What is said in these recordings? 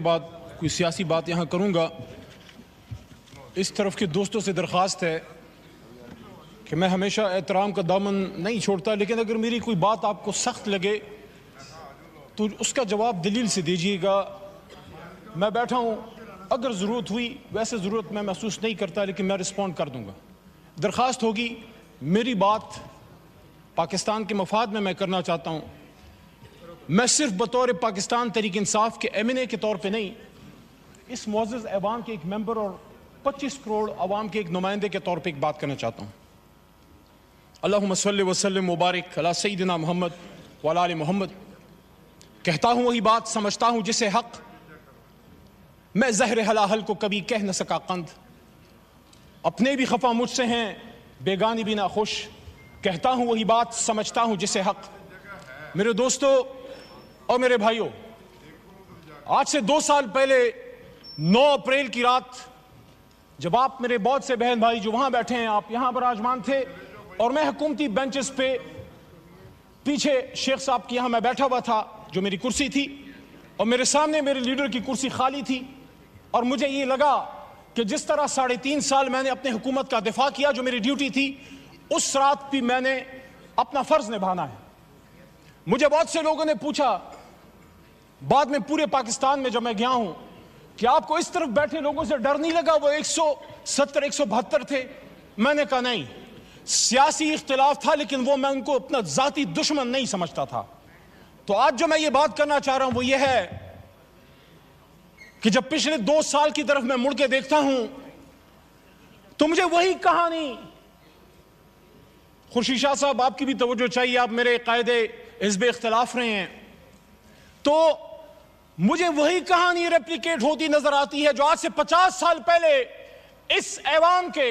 बाद कोई सियासी बात यहाँ करूँगा। इस तरफ के दोस्तों से दरख्वास्त है कि मैं हमेशा एहतराम का दामन नहीं छोड़ता, लेकिन अगर मेरी कोई बात आपको सख्त लगे तो उसका जवाब दलील से दीजिएगा। मैं बैठा हूँ, अगर ज़रूरत हुई, वैसे ज़रूरत मैं महसूस नहीं करता, लेकिन मैं रिस्पॉन्ड कर दूँगा। दरख्वास्त होगी, मेरी बात पाकिस्तान के मफाद में मैं करना चाहता हूँ। मैं सिर्फ बतौर पाकिस्तान तहरीक इंसाफ के एमएनए के तौर पे नहीं, इस मुअज़्ज़ज़ ऐवान के एक मेंबर और 25 करोड़ अवाम के एक नुमाइंदे के तौर पे एक बात करना चाहता हूँ। अल्लाहुम्मा सल्लि व सल्लिम मुबारक अला सय्यिदिना मोहम्मद व अला आलि मोहम्मद। कहता हूँ वही बात, समझता हूँ जिसे हक, मैं ज़हर हलाहल को कभी कह न सका कंद। अपने भी खफा मुझसे हैं, बेगानी भी ना खुश। कहता हूँ वही बात, समझता हूँ जिसे हक। मेरे दोस्तों और मेरे भाइयों, आज से 2 साल पहले 9 अप्रैल की रात, जब आप मेरे बहुत से बहन भाई जो वहां बैठे हैं, आप यहां विराजमान थे और मैं हुकूमती बेंचेस पे पीछे शेख साहब की यहां मैं बैठा हुआ था, जो मेरी कुर्सी थी, और मेरे सामने मेरे लीडर की कुर्सी खाली थी। और मुझे ये लगा कि जिस तरह 3.5 साल मैंने अपने हुकूमत का दिफा किया, जो मेरी ड्यूटी थी, उस रात भी मैंने अपना फर्ज निभाना है। मुझे बहुत से लोगों ने पूछा बाद में, पूरे पाकिस्तान में जब मैं गया हूं, कि आपको इस तरफ बैठे लोगों से डर नहीं लगा? वो 170 172 थे। मैंने कहा नहीं, सियासी इख्तिलाफ था, लेकिन वो मैं उनको अपना जाती दुश्मन नहीं समझता था। तो आज जो मैं ये बात करना चाह रहा हूं वो ये है कि जब पिछले 2 साल की तरफ मैं मुड़ के देखता हूं तो मुझे वही कहानी, खुर्शीद शाह साहब आपकी भी तवज्जो चाहिए, आप मेरे कायदे हिज़्ब इख्तिलाफ रहे हैं, तो मुझे वही कहानी रेप्लिकेट होती नजर आती है जो आज से 50 साल पहले इस ऐवान के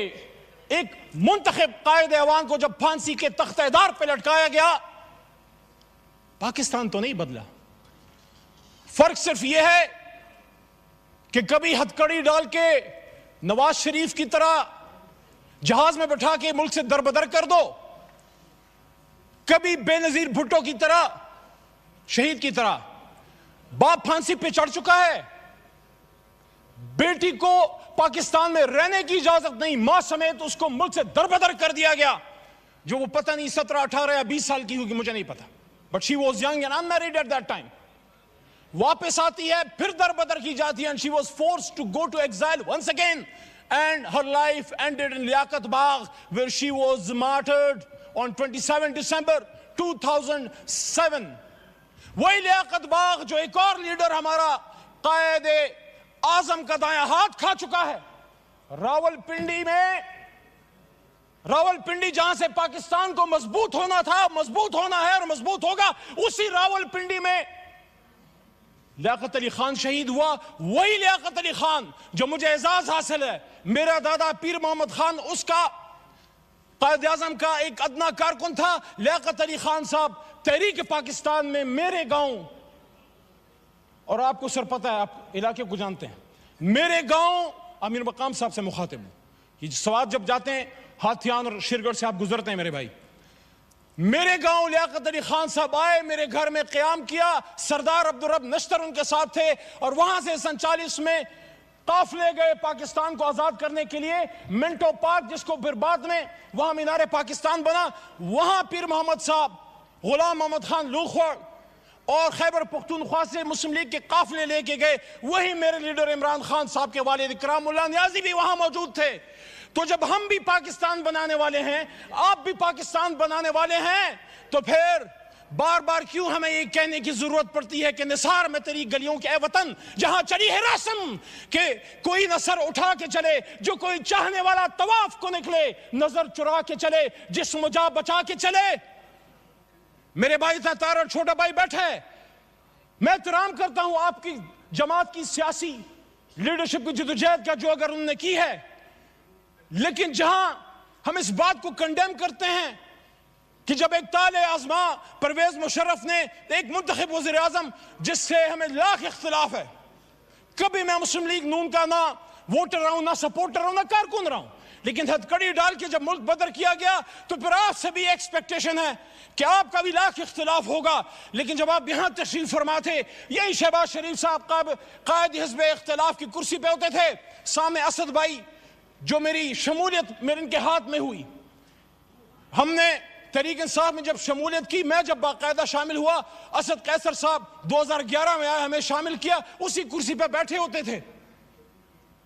एक मुंतखब कायदे ऐवान को जब फांसी के तख्तेदार पर लटकाया गया। पाकिस्तान तो नहीं बदला, फर्क सिर्फ यह है कि कभी हथकड़ी डाल के नवाज शरीफ की तरह जहाज में बैठा के मुल्क से दरबदर कर दो, कभी बेनजीर भुट्टो की तरह, शहीद की तरह। बाप फांसी पे चढ़ चुका है, बेटी को पाकिस्तान में रहने की इजाजत नहीं, मां समेत उसको मुल्क से दरबदर कर दिया गया, जो वो पता नहीं 17, 18 या 20 साल की होगी, मुझे नहीं पता, but she was young and unmarried at that time. वापस आती है, फिर दरबदर की जाती है, and she was forced to go to exile once again, and her life ended in Liaquat Bagh, where she was martyred on 27 December 2007। वही लियाकत बाग जो एक और लीडर हमारा कायदे आजम का दायां हाथ खा चुका है। रावलपिंडी में, रावलपिंडी जहां से पाकिस्तान को मजबूत होना था, मजबूत होना है और मजबूत होगा, उसी रावलपिंडी में लियाकत अली खान शहीद हुआ। वही लियाकत अली खान जो मुझे एजाज हासिल है, मेरा दादा पीर मोहम्मद खान उसका कायदे आज़म का एक अदना कारकुन था। लियाकत अली खान साहब तहरीक पाकिस्तान में मेरे गांव, और आपको सर पता है, आप इलाके को जानते हैं, मेरे गांव अमीर मकाम साहब से मुखातिब हूं। ये स्वाद जब जाते हैं हाथियान और शेरगढ़ से आप गुजरते हैं मेरे भाई, मेरे गांव लियाकत अली खान साहब आए, मेरे घर में क़याम किया, सरदार अब्दुल रब नश्तर उनके साथ थे, और वहां से सन 40 में काफले गए पाकिस्तान को आजाद करने के लिए। मिंटो पार्क, जिसको फिर बाद में वहां मीनारे पाकिस्तान बना, वहां पीर मोहम्मद साहब, गुलाम मोहम्मद खान लूखोड़ और खैबर पख्तूनख्वा से मुस्लिम लीग के काफले लेके गए। वही मेरे लीडर इमरान खान साहब के वालिद इकरामुल्लाह नियाजी भी वहां मौजूद थे। तो जब हम भी पाकिस्तान बनाने वाले हैं, आप भी पाकिस्तान बनाने वाले हैं, तो फिर बार बार क्यों हमें ये कहने की जरूरत पड़ती है कि निसार में तेरी गलियों के वतन जहां चली है रस्म के कोई नसर उठा के चले, जो कोई चाहने वाला तवाफ को निकले, नजर चुरा के चले, जिस्म जा बचा के चले। मेरे भाई तार और छोटा भाई बैठा है, मैं एहतराम करता हूं आपकी जमात की सियासी लीडरशिप की जदोजहद का जो अगर उन्होंने की है, लेकिन जहां हम इस बात को कंडेम करते हैं कि जब एक ताले आजमा परवेज मुशर्रफ ने एक मुंतखब वज़ीर आज़म जिससे हमें लाख इख्तिलाफ है, कभी मैं मुस्लिम लीग नून का ना वोटर रहा हूं, ना सपोर्टर रहा हूं, ना कारकुन रहा हूं, लेकिन हथकड़ी डाल के जब मुल्क बदर किया गया तो फिर आपसे भी एक्सपेक्टेशन है कि आपका भी लाख इख्तिलाफ होगा। लेकिन जब आप यहां तशरीफ फरमा थे, यही शहबाज शरीफ साहब कायद हिज़्ब इख्तिलाफ की कुर्सी पे होते थे, सामने असद भाई, जो मेरी शमूलियत मेरे इनके हाथ में हुई, हमने तहरीक इंसाफ में जब शमूलियत की, मैं जब बाकायदा शामिल हुआ, असद कैसर साहब 2011 में आए, हमें शामिल किया, उसी कुर्सी पे बैठे होते थे।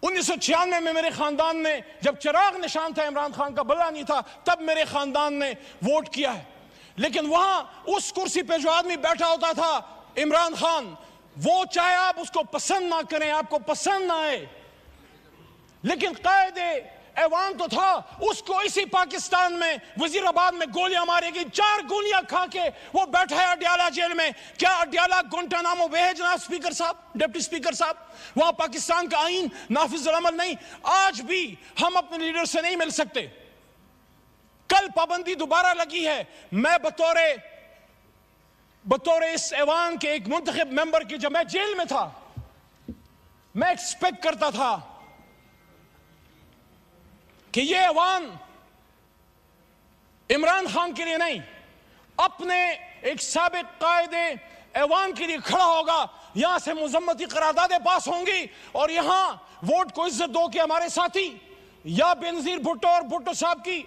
1996 में मेरे खानदान ने, जब चिराग निशान था, इमरान खान का बल्ला नहीं था, तब मेरे खानदान ने वोट किया है। लेकिन वहां उस कुर्सी पे जो आदमी बैठा होता था, इमरान खान, वो चाहे आप उसको पसंद ना करें, आपको पसंद ना आए, लेकिन कायदे ऐवान तो था। उसको इसी पाकिस्तान में वजीराबाद में गोलियां मारी गई, 4 गोलियां खा के वो बैठा है अडियाला जेल में। क्या अडियाला गुंटानामो वे है जनाब स्पीकर साहब, डिप्टी स्पीकर साहब? वहां पाकिस्तान का आईन नाफिज अमल नहीं। आज भी हम अपने लीडर से नहीं मिल सकते। कल पाबंदी दोबारा लगी है। मैं बतौर इस ऐवान के एक मुंतखब मेंबर की, जब मैं जेल में था, मैं एक्सपेक्ट करता था कि ये ऐवान इमरान खान के लिए नहीं, अपने एक साबिक कायदे ऐवान के लिए खड़ा होगा। यहां से मुजम्मती करारदादें पास होंगी और यहां वोट को इज्जत दो कि हमारे साथी या बेनजीर भुट्टो और भुट्टो साहब की,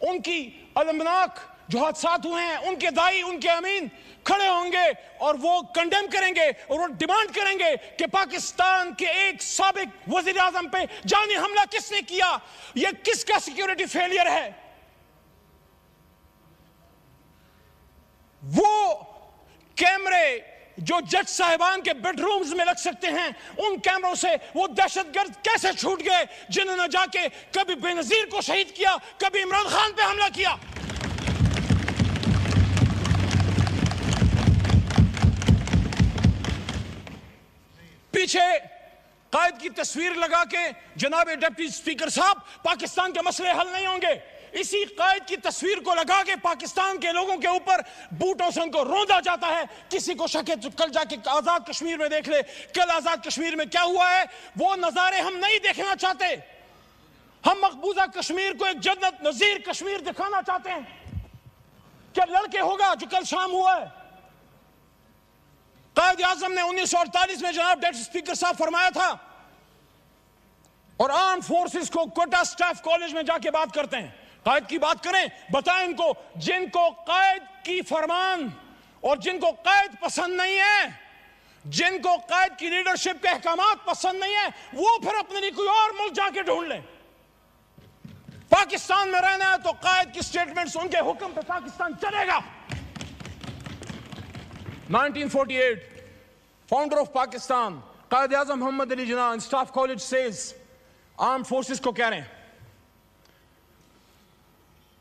उनकी अलमनाक जो हादसात हुए हैं, उनके दाई, उनके अमीन खड़े होंगे और वो कंडेम करेंगे और वो डिमांड करेंगे कि पाकिस्तान के एक साबिक वजीर आजम पे जानी हमला किसने किया, ये किसका सिक्योरिटी फेलियर है। वो कैमरे जो जज साहिबान के बेडरूम्स में लग सकते हैं, उन कैमरों से वो दहशतगर्द कैसे छूट गए जिन्होंने जाके कभी बेनजीर को शहीद किया, कभी इमरान खान पे हमला किया। पीछे कायद की तस्वीर लगा के, जनाब डिप्टी स्पीकर साहब, पाकिस्तान के मसले हल नहीं होंगे। इसी कायद की तस्वीर को लगा के पाकिस्तान के लोगों के ऊपर बूटों से उनको रौंदा जाता है। किसी को शक है तो कल जाके आजाद कश्मीर में देख ले, कल आजाद कश्मीर में क्या हुआ है। वो नजारे हम नहीं देखना चाहते। हम मकबूजा कश्मीर को एक जन्नत नजीर कश्मीर दिखाना चाहते हैं। क्या लड़के होगा जो कल शाम हुआ है? कायद आजम ने 1948 में जनाब डिप्टी स्पीकर साहब फरमाया था, और आर्म फोर्सेस को कोटा स्टाफ कॉलेज में जाके बात करते हैं, कायद की बात करें, बताएं इनको, जिनको कायद की फरमान और जिनको कायद पसंद नहीं है, जिनको कायद की लीडरशिप के अहकामात पसंद नहीं है, वो फिर अपने लिए कोई और मुल्क जाके ढूंढ लें। पाकिस्तान में रहना है तो कायद की स्टेटमेंट्स, उनके हुक्म पे पाकिस्तान चलेगा। 1948, founder of Pakistan Quaid Azam Mohammad Ali Jinnah in staff college says, arm forces को कह रहे हैं,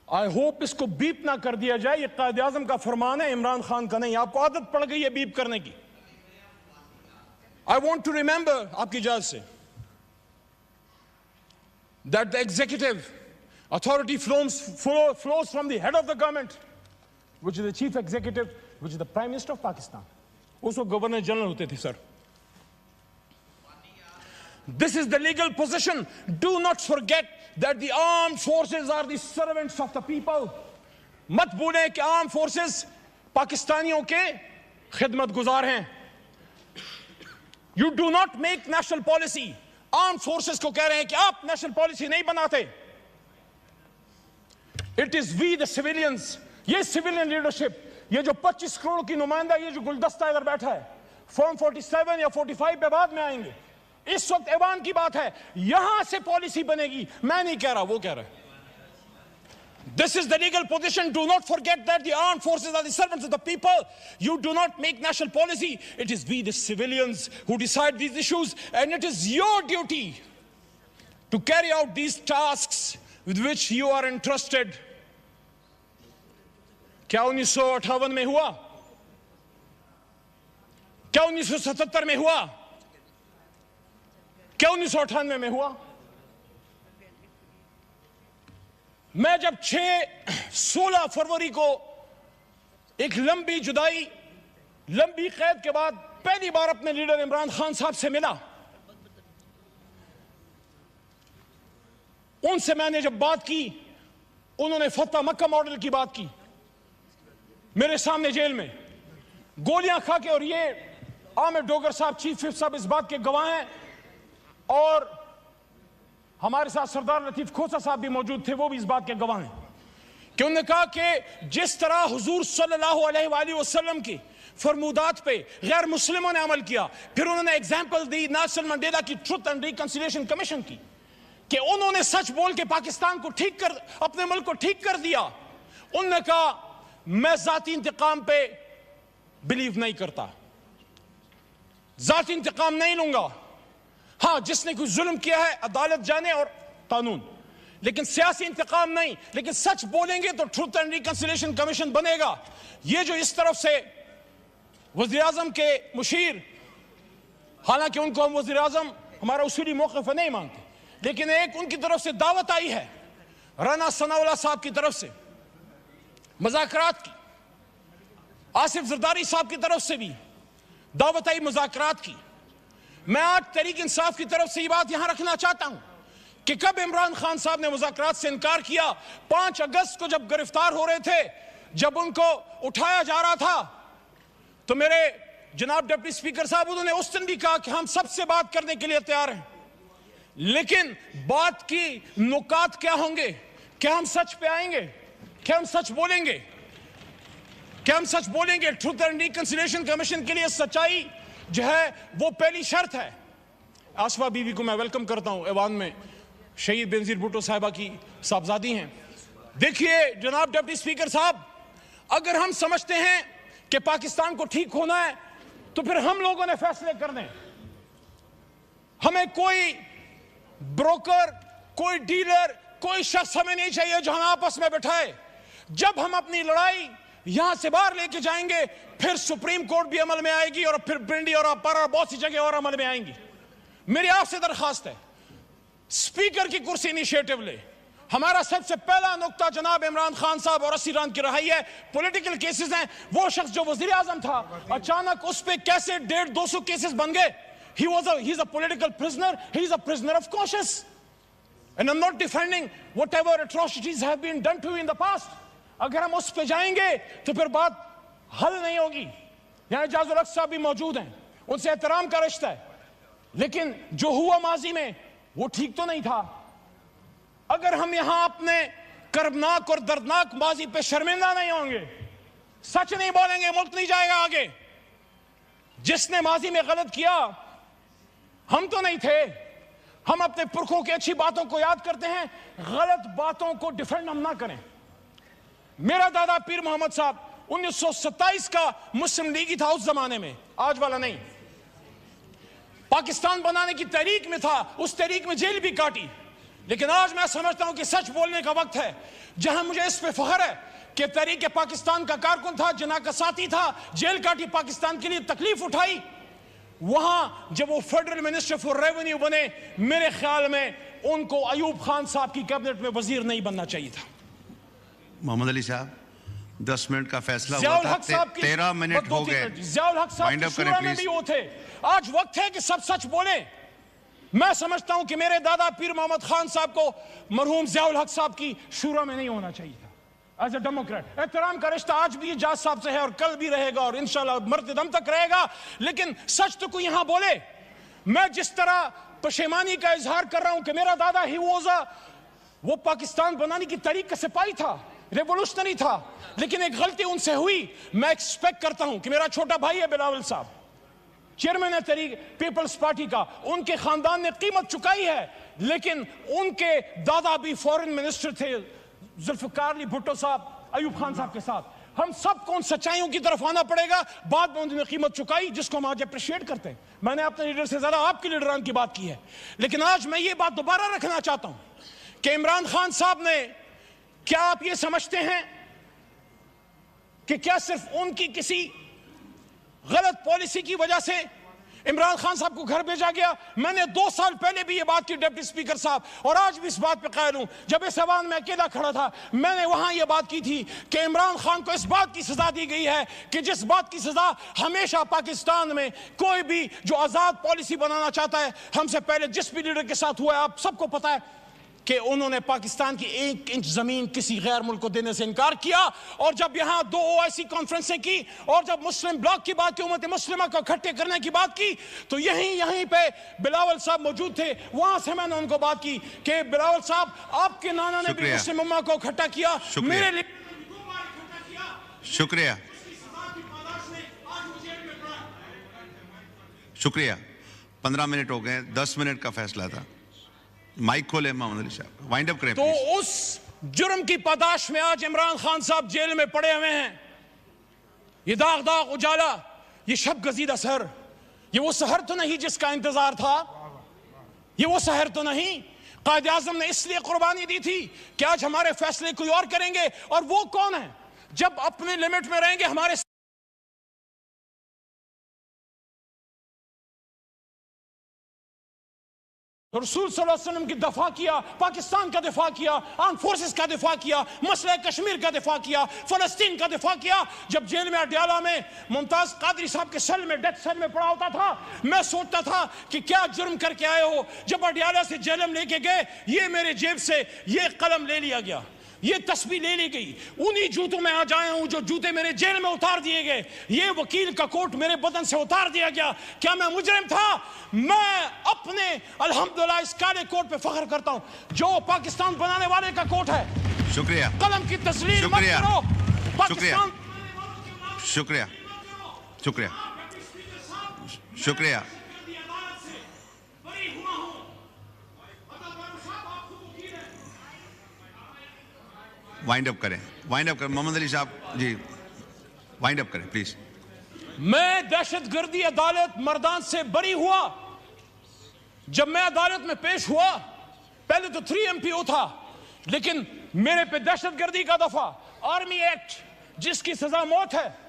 आई होप इसको बीप ना कर दिया जाए, ये कायद आजम का फरमान है, इमरान खान का नहीं। आपको आदत पड़ गई है बीप करने की। आई वॉन्ट टू रिमेंबर, आपकी इजाजत से, that the executive authority flows from the head of the government, which is the chief executive, which is the Prime Minister of Pakistan. Also Governor General होते थे sir. This is the legal position. Do not forget that the armed forces are the servants of the people. मत भूलें कि armed forces पाकिस्तानियों के खिदमत गुजार हैं। You do not make national policy. Armed forces को कह रहे हैं कि आप national policy नहीं बनाते। It is we the civilians, ये civilian leadership, ये जो 25 करोड़ की नुमाइंदा, ये जो गुलदस्ता इधर बैठा है, फॉर्म 47 या 45 पे बाद में आएंगे। इस वक्त ऐवान की बात है, यहां से पॉलिसी बनेगी। मैं नहीं कह रहा, वो कह रहा है। This is the legal position. Do not forget that the armed forces are the servants of the people. You do not make national policy. It is we the civilians who decide these issues, and it is your duty to carry out these tasks with which you are entrusted. क्या 1958 में हुआ? क्या 1977 में हुआ? क्या 1998 में हुआ? मैं जब 16 फरवरी को एक लंबी जुदाई, लंबी कैद के बाद पहली बार अपने लीडर इमरान खान साहब से मिला, उनसे मैंने जब बात की, उन्होंने फतह मक्का मॉडल की बात की मेरे सामने जेल में गोलियां खा के। और ये आमिर डोगर साहब, चीफ विप साहब इस बात के गवाह हैं, और हमारे साथ सरदार लतीफ खोसा साहब भी मौजूद थे, वो भी इस बात के गवाह हैं कि उन्होंने कहा कि जिस तरह हुजूर सल्लल्लाहु अलैहि वसल्लम की फरमूदात पे गैर मुस्लिमों ने अमल किया, फिर उन्होंने एग्जाम्पल दी नेल्सन मंडेला की ट्रुथ एंड रिकंसिलिएशन कमीशन की कि उन्होंने सच बोल के पाकिस्तान को ठीक कर, अपने मुल्क को ठीक कर दिया। उन्होंने कहा मैं जाती इंतकाम पे बिलीव नहीं करता, जाती इंतकाम नहीं लूंगा। हां, जिसने कोई जुल्म किया है अदालत जाने और कानून, लेकिन सियासी इंतकाम नहीं। लेकिन सच बोलेंगे तो ट्रुथ एंड रिकंसिलिएशन कमीशन बनेगा। ये जो इस तरफ से वज़ीर आज़म के मुशीर, हालांकि उनको हम वज़ीर आज़म हमारा उसूली मौक़िफ़ नहीं मानते, लेकिन एक उनकी तरफ से दावत आई है राना सनाउल्लाह साहब की तरफ से मुज़ाकरात की, आसिफ जरदारी साहब की तरफ से भी दावत आई मुज़ाकरात की। मैं आज तहरीक इंसाफ की तरफ से ये बात यहां रखना चाहता हूं कि कब इमरान खान साहब ने मुज़ाकरात से इनकार किया? 5 अगस्त को जब गिरफ्तार हो रहे थे, जब उनको उठाया जा रहा था, तो मेरे जनाब डिप्टी स्पीकर साहब, उन्होंने उस दिन भी कहा कि हम सबसे बात करने के लिए तैयार हैं, लेकिन बात की नुकात क्या होंगे? क्या हम सच पे आएंगे? क्या हम सच बोलेंगे? क्या हम सच बोलेंगे? ट्रुथ एंड रिकंसिलिएशन कमीशन के लिए सच्चाई जो है वो पहली शर्त है। आसफा बीवी को मैं वेलकम करता हूं, ऐवान में शहीद बेनजीर भुट्टो साहिबा की साहबजादी हैं। देखिए जनाब डिप्टी स्पीकर साहब, अगर हम समझते हैं कि पाकिस्तान को ठीक होना है तो फिर हम लोगों ने फैसले करने। हमें कोई ब्रोकर, कोई डीलर, कोई शख्स हमें नहीं चाहिए जो हम आपस में बैठाए। जब हम अपनी लड़ाई यहां से बाहर लेके जाएंगे, फिर सुप्रीम कोर्ट भी अमल में आएगी, और फिर पिंडी और अपर और बहुत सी जगह और अमल में आएंगी। मेरी आपसे दरखास्त है, स्पीकर की कुर्सी इनिशिएटिव ले। हमारा सबसे पहला नुक्ता जनाब इमरान खान साहब और 80 रन की रहाई है। पॉलिटिकल केसेस हैं। वो शख्स जो वजीर आजम था, अचानक उस पे कैसे 150-200 केसेस बन गए? he's a political prisoner. He's a prisoner of conscience. And I'm not defending whatever atrocities have been done to you in the past. अगर हम उस पे जाएंगे तो फिर बात हल नहीं होगी। यहाँ इजाजुल हक साहब भी मौजूद हैं, उनसे एहतराम का रिश्ता है, लेकिन जो हुआ माजी में वो ठीक तो नहीं था। अगर हम यहां अपने कर्बनाक और दर्दनाक माजी पे शर्मिंदा नहीं होंगे, सच नहीं बोलेंगे, मुल्क नहीं जाएगा आगे। जिसने माजी में गलत किया हम तो नहीं थे, हम अपने पुरखों की अच्छी बातों को याद करते हैं, गलत बातों को डिफेंड हम ना करें। मेरा दादा पीर मोहम्मद साहब 1927 का मुस्लिम लीगी था उस जमाने में, आज वाला नहीं। पाकिस्तान बनाने की तहरीक में था, उस तहरीक में जेल भी काटी। लेकिन आज मैं समझता हूं कि सच बोलने का वक्त है। जहां मुझे इस पे फख्र है कि तहरीक पाकिस्तान का कारकुन था, जिना का साथी था, जेल काटी, पाकिस्तान के लिए तकलीफ उठाई, वहां जब वो फेडरल मिनिस्टर फॉर रेवेन्यू बने, मेरे ख्याल में उनको अयूब खान साहब की कैबिनेट में वजीर नहीं बनना चाहिए था। मोहम्मद अली साहब 10 मिनट का फैसला हुआ ज़ियाउल था, हक साहब की 13 मिनट हो गए। ज़ियाउल हक साहब की शुरा में भी वो थे। आज वक्त है कि सब सच बोले। मैं समझता हूं कि मेरे दादा पीर मोहम्मद खान साहब को मरहूम ज़ियाउल हक साहब की शुरा में नहीं होना चाहिए था। एज ए डेमोक्रेट एहतराम का रिश्ता आज भी जाज साहब से है और कल भी रहेगा और इंशाल्लाह मरते दम तक रहेगा। लेकिन सच तो कोई यहां बोले। मैं जिस तरह पशेमानी का इजहार कर रहा हूं कि मेरा दादा वो पाकिस्तान बनाने की तरीक का सिपाही था, रेवोल्यूशनरी था, लेकिन एक गलती उनसे हुई। मैं एक्सपेक्ट करता हूं कि मेरा छोटा भाई है बिलावल साहब, चेयरमैन है तहरीक पीपल्स पार्टी का, उनके खानदान ने कीमत चुकाई है, लेकिन उनके दादा भी फॉरेन मिनिस्टर थे, जुल्फिकार अली भुट्टो साहब अयूब खान साहब के साथ। हम सबको उन सच्चाइयों की तरफ आना पड़ेगा। बाद में उन्होंने कीमत चुकाई जिसको हम आज अप्रिशिएट करते हैं। मैंने अपने लीडर से ज्यादा आपके लीडरान की बात की है, लेकिन आज मैं ये बात दोबारा रखना चाहता हूं कि इमरान खान साहब ने, क्या आप ये समझते हैं कि क्या सिर्फ उनकी किसी गलत पॉलिसी की वजह से इमरान खान साहब को घर भेजा गया? मैंने 2 साल पहले भी ये बात की डिप्टी स्पीकर साहब, और आज भी इस बात पे कायल हूं। जब इस ऐवान में अकेला खड़ा था, मैंने वहां ये बात की थी कि इमरान खान को इस बात की सजा दी गई है कि जिस बात की सजा हमेशा पाकिस्तान में कोई भी जो आजाद पॉलिसी बनाना चाहता है, हमसे पहले जिस भी लीडर के साथ हुआ है, आप सबको पता है, कि उन्होंने पाकिस्तान की 1 इंच जमीन किसी गैर मुल्क को देने से इनकार किया। और जब यहाँ 2 OIC कॉन्फ्रेंसें की और जब मुस्लिम ब्लॉक की बात की, उम्मत मुस्लिमा को इकट्ठे करने की बात की, तो यहीं पे बिलावल साहब मौजूद थे। वहां से मैंने उनको बात की कि बिलावल साहब, आपके नाना ने भी मुस्लिम उम्मा को इकट्ठा किया, मेरे लिए शुक्रिया, शुक्रिया। 15 मिनट हो गए, 10 मिनट का फैसला था। माइक खोले मोहम्मद अली साहब, वाइंड अप करें तो प्लीज। उस जुर्म की पादाश में आज इमरान खान साहब जेल में पड़े हुए हैं। ये दाग दाग उजाला, ये शब गजीदा सर, ये वो सहर तो नहीं जिसका इंतजार था, ये वो सहर तो नहीं। कायद आजम ने इसलिए कुर्बानी दी थी कि आज हमारे फैसले कोई और करेंगे। और वो कौन है? जब अपने लिमिट में रहेंगे, हमारे रसूल सल्लल्लाहु अलैहि वसल्लम की दफा किया, पाकिस्तान का दिफा किया, आर्म फोर्सेस का दिफा किया, मसला कश्मीर का दिफा किया, फलस्तीन का दिफा किया। जब जेल में अडयाला में मुमताज कादरी साहब के सेल में, डेथ सेल में पड़ा होता था, मैं सोचता था कि क्या जुर्म करके आए हो। जब अडयाला से जेलम लेके गए, ये मेरे जेब से ये कलम ले लिया गया, ये तस्वीर ले ली गई। उन्हीं जूतों में आज आया हूं जो जूते मेरे जेल में उतार दिए गए। ये वकील का कोट मेरे बदन से उतार दिया गया। क्या मैं मुजरिम था? मैं अपने अल्हम्दुलिल्लाह इस काले कोट पे फख्र करता हूं जो पाकिस्तान बनाने वाले का कोट है। शुक्रिया, कलम की तस्लीम मत शुक्रिया, करो। शुक्रिया, पाकिस्तान शुक्रिया, शुक्रिया, शुक्रिया। वाइंड अप करें, वाइंड अप करें मोहम्मद अली साहब जी, वाइंड अप करें प्लीज। मैं दहशतगर्दी अदालत मर्दान से बरी हुआ। जब मैं अदालत में पेश हुआ, पहले तो 3MPO था, लेकिन मेरे पे दहशतगर्दी का दफा, आर्मी एक्ट जिसकी सजा मौत है।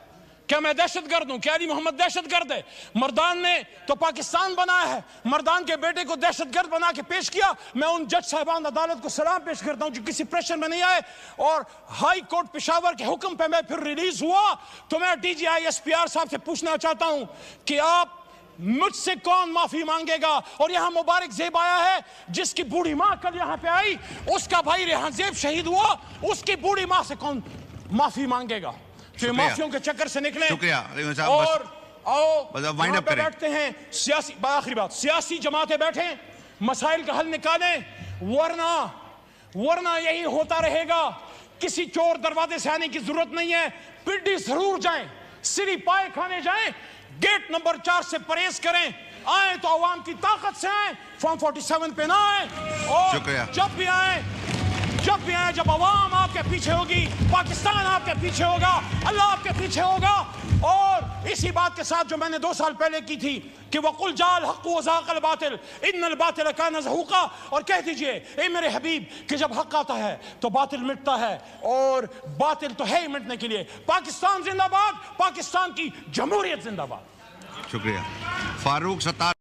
क्या मैं दहशतगर्द हूं? क्या अली मोहम्मद दहशतगर्द है? मर्दान ने तो पाकिस्तान बनाया है, मर्दान के बेटे को दहशतगर्द बना के पेश किया। मैं उन जज साहिबान अदालत को सलाम पेश करता हूं जो किसी प्रेशर में नहीं आए। और हाई कोर्ट पेशावर के हुक्म पे मैं फिर रिलीज हुआ। तो मैं DGI SPR साहब से पूछना चाहता हूं कि आप मुझसे कौन माफी मांगेगा? और यहां मुबारक जेब आया है जिसकी बूढ़ी मां कल यहां पे आई, उसका भाई रेहान जेब शहीद हुआ, उसकी बूढ़ी मां से कौन माफी मांगेगा? तो माफियों के चक्कर से निकले। शुक्रिया और आओ वाइंड अप करें। बैठते हैं सियासी, आखिरी बात, सियासी जमातें बैठे, मसाइल का हल निकालें, वरना यही होता रहेगा। किसी चोर दरवाजे से आने की जरूरत नहीं है। पिड्डी जरूर जाएं, सिरी पाए खाने जाएं, गेट नंबर 4 से परहेज करें। आए तो अवाम की ताकत से आए, फॉर्म 47 पे ना आए। और जब भी आए, जब अवाम आपके पीछे होगी, पाकिस्तान आपके पीछे होगा, अल्लाह आपके पीछे होगा। और इसी बात के साथ जो मैंने 2 साल पहले की थी कि वकुल जाल हक़ व ज़ाक़ल बातिल इन्नल बातिल कान ज़हूक़ा, और कह दीजिए ए मेरे हबीब कि जब हक आता है तो बातिल मिटता है, और बातिल तो है ही मिटने के लिए। पाकिस्तान जिंदाबाद, पाकिस्तान की जमहूरियत जिंदाबाद। शुक्रिया। फारूक सत्तार।